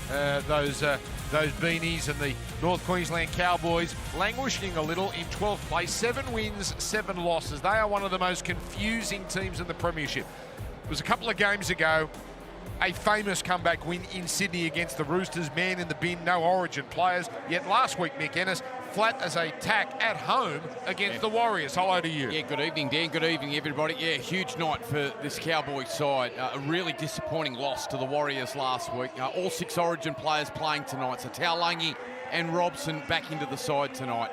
those beanies, and the North Queensland Cowboys languishing a little in 12th place. 7 wins, 7 losses. They are one of the most confusing teams in the Premiership. It was a couple of games ago, a famous comeback win in Sydney against the Roosters, man in the bin, no Origin players. Yet last week, Mick Ennis, flat as a tack at home against the Warriors. Hello to you. Yeah, good evening, Dan. Good evening, everybody. Yeah, huge night for this Cowboys side. A really disappointing loss to the Warriors last week. All 6 Origin players playing tonight. So Taulangi and Robson back into the side tonight.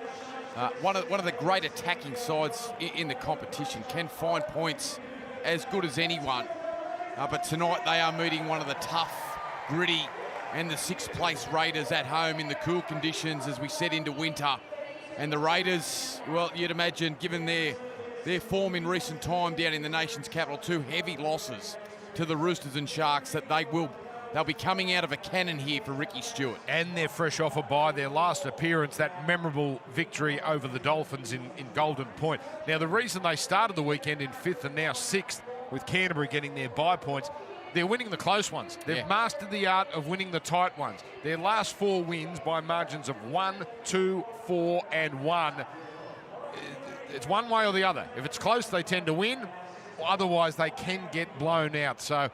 One of the great attacking sides in the competition, can find points as good as anyone. But tonight they are meeting one of the tough, gritty, and the 6th place Raiders at home in the cool conditions as we set into winter. And the Raiders, well, you'd imagine, given their form in recent time down in the nation's capital, 2 heavy losses to the Roosters and Sharks, that they'll be coming out of a cannon here for Ricky Stewart. And they're fresh off a bye. Their last appearance, that memorable victory over the Dolphins in Golden Point. Now, the reason they started the weekend in 5th and now 6th, with Canberra getting their bye points, they're winning the close ones. They've mastered the art of winning the tight ones. Their last 4 wins by margins of 1, 2, 4, and 1. It's one way or the other. If it's close, they tend to win. Otherwise, they can get blown out. So,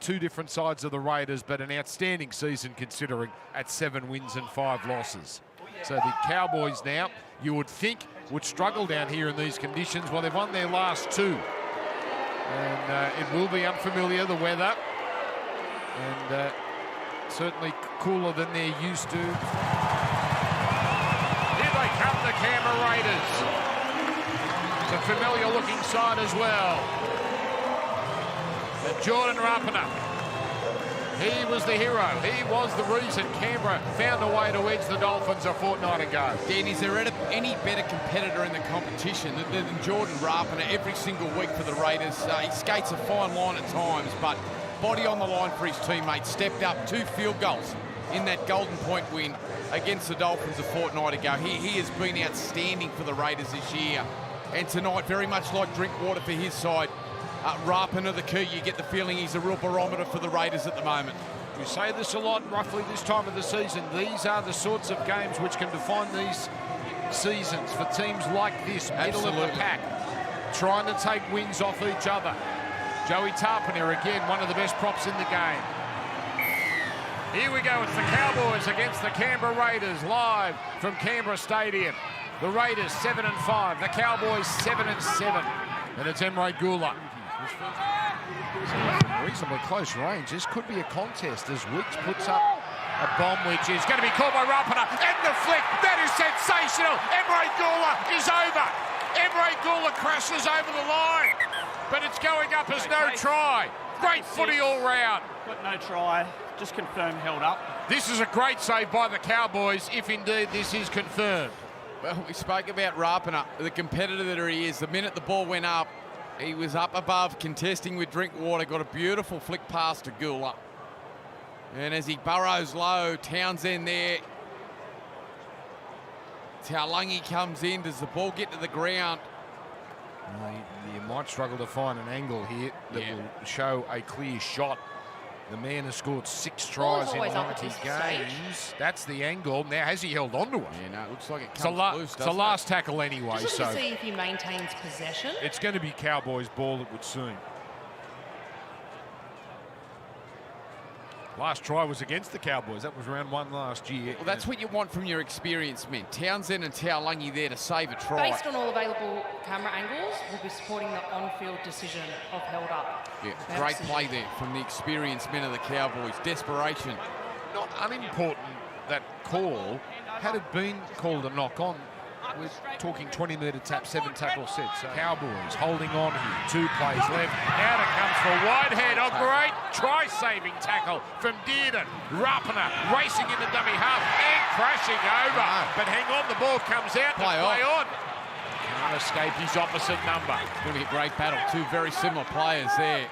2 different sides of the Raiders, but an outstanding season considering at 7 wins and 5 losses. So the Cowboys now, you would think, would struggle down here in these conditions. Well, they've won their last 2. And it will be unfamiliar, the weather, and certainly cooler than they're used to. Here they come, the Canberra Raiders. It's a familiar-looking side as well. And Jordan Rapana, he was the hero. He was the reason Canberra found a way to edge the Dolphins a fortnight ago. Dan, is there any better competitor in the competition than Jordan Rapana every single week for the Raiders? He skates a fine line at times, but body on the line for his teammates. Stepped up 2 field goals in that Golden Point win against the Dolphins a fortnight ago. He has been outstanding for the Raiders this year. And tonight, very much like Drinkwater for his side, Rapana the key. You get the feeling he's a real barometer for the Raiders at the moment. We say this a lot roughly this time of the season. These are the sorts of games which can define these seasons for teams like this, middle of the pack, trying to take wins off each other. Joey Tarpanier, again, one of the best props in the game. Here we go. It's the Cowboys against the Canberra Raiders, live from Canberra Stadium. The Raiders 7-5, the Cowboys 7-7, and it's Emre Gula. Reasonably close range. This could be a contest as Weeks puts up a bomb, which is going to be caught by Rapana, and the flick. That is sensational. Emre Gula is over. Emre Gula crashes over the line, but it's going up as no try. Great footy all round. But no try, just confirmed held up. This is a great save by the Cowboys, if indeed this is confirmed. Well, we spoke about Rapana, the competitor that he is. The minute the ball went up, he was up above, contesting with Drinkwater, got a beautiful flick pass to Gula. And as he burrows low, Townsend there. Taulangi comes in. Does the ball get to the ground? You might struggle to find an angle here that will show a clear shot. The man has scored 6 tries in 90 games. That's the angle. Now, has he held on to it? Yeah, no, it looks like it comes loose, it's a last tackle anyway. Just to see if he maintains possession. It's going to be Cowboys' ball, it would seem. Last try was against the Cowboys. That was round 1 last year. Well, that's what you want from your experienced men. Townsend and Taulangi there to save a try. Based on all available camera angles, we'll be supporting the on-field decision of held up. Yeah, great play there from the experienced men of the Cowboys. Desperation. Not unimportant, that call. Had it been called a knock-on, we're talking 20-metre tap, 7 tackle sets. So Cowboys holding on here. 2 plays left. Out it comes for Whitehead. A great try-saving tackle from Dearden. Rapana racing into dummy half and crashing over. But hang on, the ball comes out. Play on. Can't escape his opposite number. It's going to be a great battle. 2 very similar players there.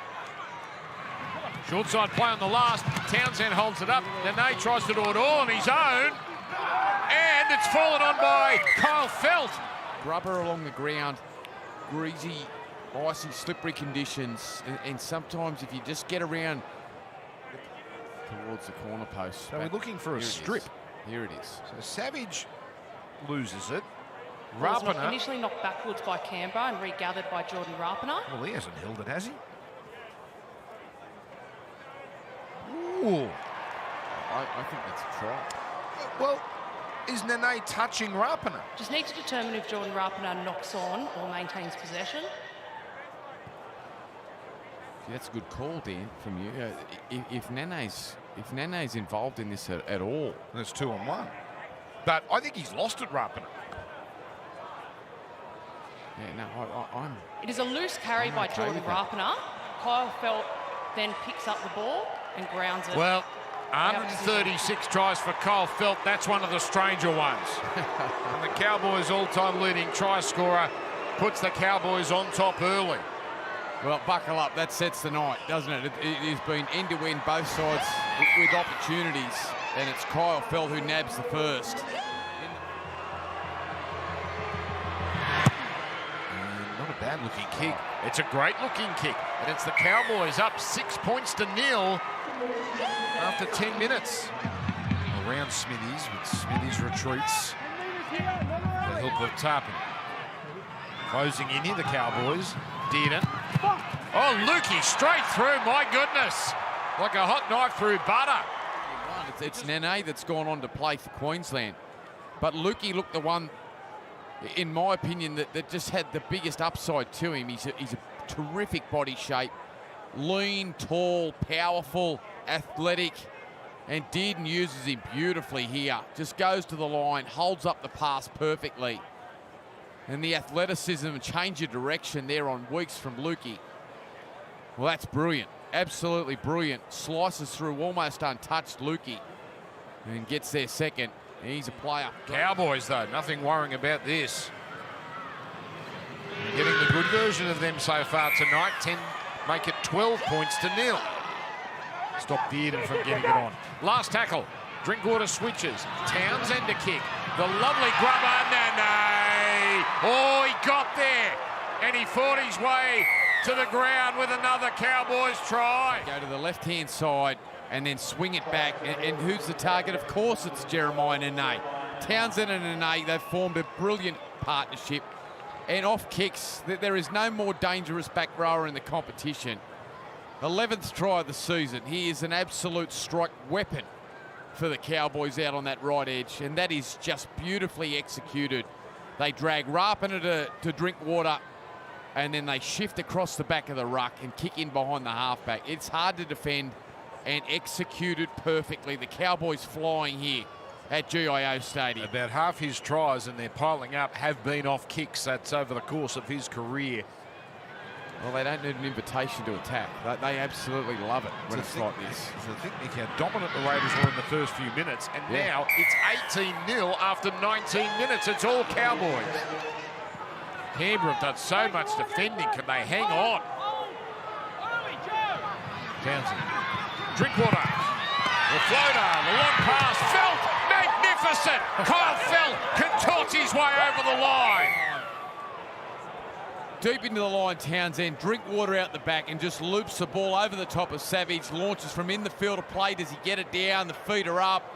Short side play on the last. Townsend holds it up. Nene tries to do it all on his own. And it's fallen on by Kyle Felt. Rubber along the ground, greasy, icy, slippery conditions. And sometimes if you just get around towards the corner post. So we're looking for a strip. Here it is. So Savage loses it. Ball's Rapana. initially knocked backwards by Canberra and regathered by Jordan Rapana. Well, he hasn't held it, has he? Ooh. I think that's a try. Well, is Nene touching Rapana? Just need to determine if Jordan Rapana knocks on or maintains possession. That's a good call, Dan, from you. If Nene's involved in this at all, There's 2-on-1. But I think he's lost it, Rapana. yeah, no, I'm. It is a loose carry by okay Jordan with that. Rapana. Kyle Felt then picks up the ball and grounds it. Well, 136 tries for Kyle Felt. That's one of the stranger ones. And the Cowboys' all-time leading try scorer puts the Cowboys on top early. Well, buckle up. That sets the night, doesn't it? It has been end-to-end, both sides with opportunities, and it's Kyle Felt who nabs the first. Not a bad-looking kick. It's a great-looking kick. And it's the Cowboys up 6 points to 0 after 10 minutes. Around Smithies, with Smithies retreats. The help of Tarpon. Closing in here, the Cowboys. Dearden. Oh, Lukey straight through, my goodness. Like a hot knife through butter. It's Nene that's gone on to play for Queensland. But Lukey looked the one, in my opinion, that just had the biggest upside to him. He's a terrific body shape. Lean, tall, powerful, athletic. And Dearden uses him beautifully here. Just goes to the line, holds up the pass perfectly. And the athleticism and change of direction there on Weeks from Lukey. Well, that's brilliant. Absolutely brilliant. Slices through almost untouched Lukey. And gets there second. He's a player. Cowboys, though, nothing worrying about this. They're getting the good version of them so far tonight. 10, make it 12 points to 0. Stop Dearden from getting it on. Last tackle. Drinkwater switches. Townsend to kick. The lovely grubber, Nene. Oh, he got there. And he fought his way to the ground with another Cowboys try. Go to the left-hand side and then swing it back. And who's the target? Of course, it's Jeremiah Nene. Townsend and Nene, they've formed a brilliant partnership. And off kicks, there is no more dangerous back rower in the competition. 11th try of the season. He is an absolute strike weapon for the Cowboys out on that right edge, and that is just beautifully executed. They drag Rapana to Drinkwater, and then they shift across the back of the ruck and kick in behind the halfback. It's hard to defend and executed perfectly. The Cowboys flying here at GIO Stadium. About half his tries, and they're piling up, have been off kicks. That's over the course of his career. Well, they don't need an invitation to attack. They absolutely love it when it's like this. So think how dominant the Raiders were in the first few minutes, and now it's 18-0 after 19 minutes. It's all Cowboys. Canberra have done so much defending. Can they hang on? Townsend. Drinkwater. The floater. The long pass. Felt. Magnificent. Kyle Felt contorts his way over the line. Deep into the line, Townsend. Drinkwater out the back and just loops the ball over the top of Savage. Launches from in the field of play. Does he get it down? The feet are up.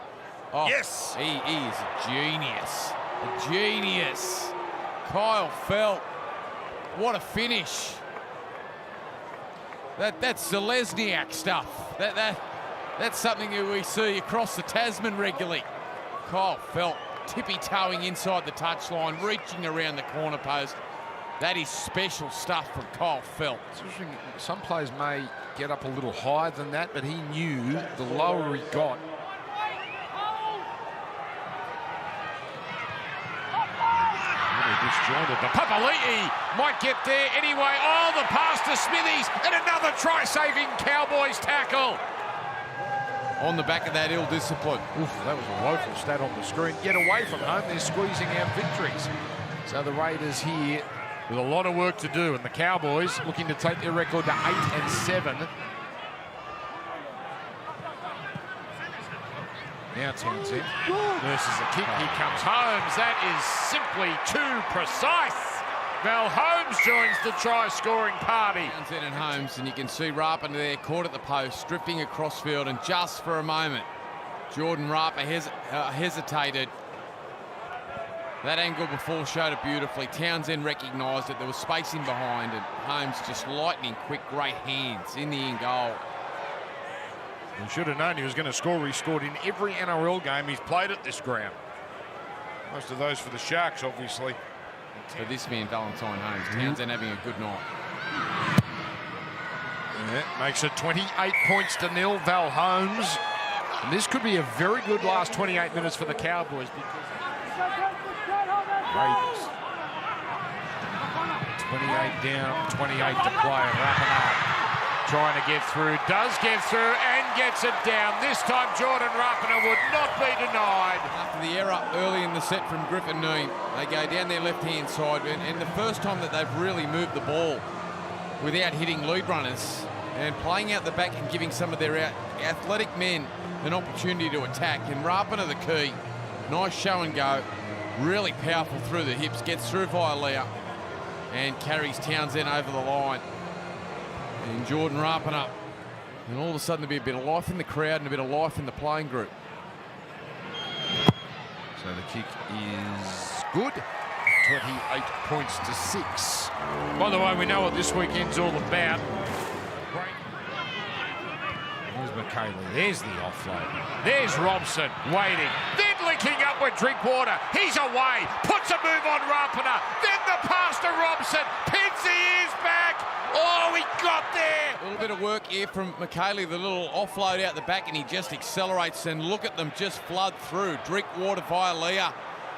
Oh, yes. He is a genius. A genius. Kyle Felt. What a finish. That's Zelezniak stuff. That's something that we see across the Tasman regularly. Kyle Felt tippy-toeing inside the touchline, reaching around the corner post. That is special stuff from Kyle Felt. Some players may get up a little higher than that, but he knew the lower he got. Really disjointed. The Papali'i might get there anyway. Oh, the pass to Smithies and another try-saving Cowboys tackle. On the back of that ill discipline. Oof, that was a woeful stat on the screen. Yet away from home, they're squeezing out victories. So the Raiders here with a lot of work to do, and the Cowboys looking to take their record to 8-7. Now Townsend versus a kick. Here comes Holmes. That is simply too precise. Val Holmes joins the try-scoring party. Townsend and Holmes, and you can see Rapana there, caught at the post, drifting across field, and just for a moment, Jordan Rapana hesitated. That angle before showed it beautifully. Townsend recognised it. There was spacing behind, and Holmes just lightning quick, great hands in the in goal. He should have known he was going to score. He scored in every NRL game he's played at this ground. Most of those for the Sharks, obviously. For this man, Valentine Holmes, Townsend having a good night. Yeah, makes it 28 points to nil, Val Holmes. And this could be a very good last 28 minutes for the Cowboys because Raiders. 28 down, 28 to play. Rapana trying to get through, does get through and gets it down. This time Jordan Rapana would not be denied. After the error early in the set from Griffin Noon, they go down their left-hand side, and the first time that they've really moved the ball without hitting lead runners and playing out the back and giving some of their athletic men an opportunity to attack. And Rapana the key. Nice show and go. Really powerful through the hips. Gets through via Leah and carries Townsend over the line. And Jordan Rapana. And all of a sudden there'll be a bit of life in the crowd and a bit of life in the playing group. So the kick is good. 28 points to 6. By the way, we know what this weekend's all about. There's McKaylee. There's the offload. There's Robson waiting. Then linking up with Drinkwater. He's away. Puts a move on Rapana. Then the pass to Robson. Pins the ears back. Oh, he got there. A little bit of work here from McKaylee. The little offload out the back, and he just accelerates. And look at them just flood through. Drinkwater via Leah.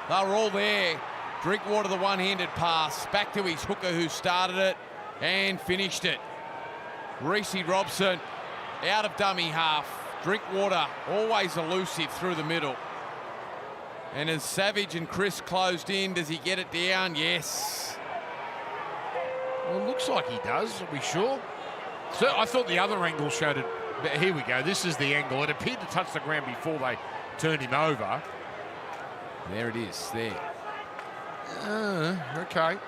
They were all there. Drinkwater, the one-handed pass. Back to his hooker who started it and finished it. Reece Robson. Out of dummy half. Drinkwater always elusive through the middle. And as Savage and Chris closed in, does he get it down? Yes. Well, it looks like he does. Are we sure? So I thought the other angle showed it. But here we go. This is the angle. It appeared to touch the ground before they turned him over. There it is. There. Okay.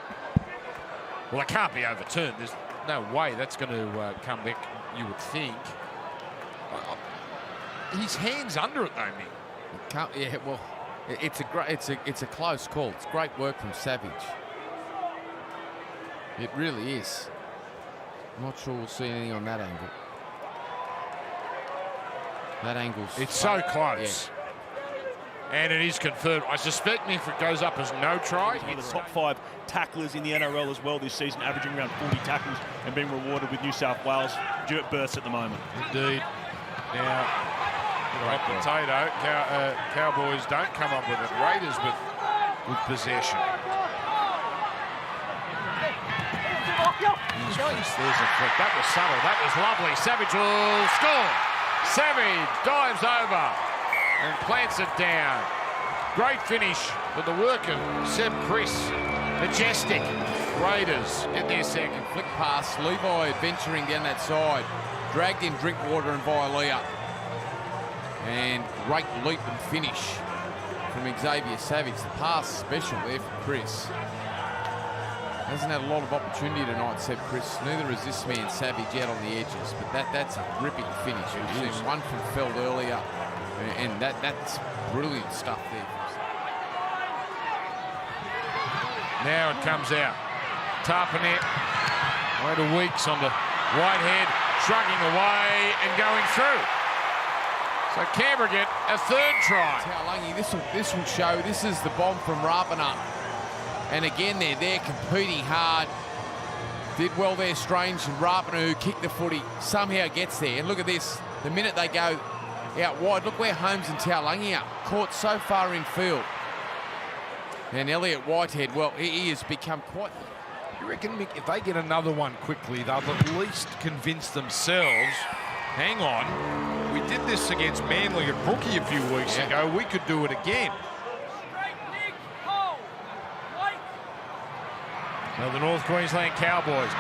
Well, it can't be overturned. There's no way that's going to come back, you would think. His hand's under it, though, Mick. Yeah, well, it's a close call. It's great work from Savage. It really is. I'm not sure we'll see anything on that angle. That angle's... It's so close. Yeah. And it is confirmed. I suspect if it goes up as no try... He's one of the top 5 tacklers in the NRL as well this season, averaging around 40 tackles and being rewarded with New South Wales dirt bursts at the moment. Indeed. Now, hot potato. Cowboys don't come up with it. Raiders with possession. There's a flick. That was subtle. That was lovely. Savage will score. Savage dives over and plants it down. Great finish with the work of Seb Chris. Majestic. Raiders in their second. Flick pass. Levi adventuring down that side. Dragged in Drinkwater and Leah. And great leap and finish from Xavier Savage. The pass special there for Chris. Hasn't had a lot of opportunity tonight, Seb Chris. Neither has this man Savage out on the edges. But that's a ripping finish. We've seen one from Feld earlier. And that's brilliant stuff there. Now it comes out. Tarpanet. Way to Weeks on the Whitehead. Shrugging away and going through. So Canberra get a third try. Taulagi, this will show. This is the bomb from Rapana. And again, they're there competing hard. Did well there, Strange, and Rapana, who kicked the footy, somehow gets there. And look at this. The minute they go out wide, look where Holmes and Taulagi are. Caught so far in field. And Elliot Whitehead, well, he has become quite... You reckon, Mick, if they get another one quickly, they'll at least convince themselves, hang on, we did this against Manly at Brookie a few weeks ago, we could do it again. Now the North Queensland Cowboys,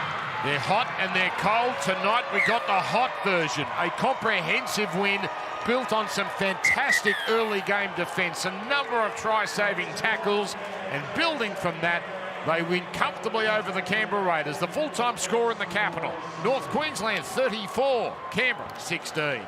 they're hot and they're cold. Tonight we got the hot version, a comprehensive win built on some fantastic early game defence, a number of try-saving tackles, and building from that, They win comfortably over the Canberra Raiders. The full-time score in the capital. North Queensland 34, Canberra 16.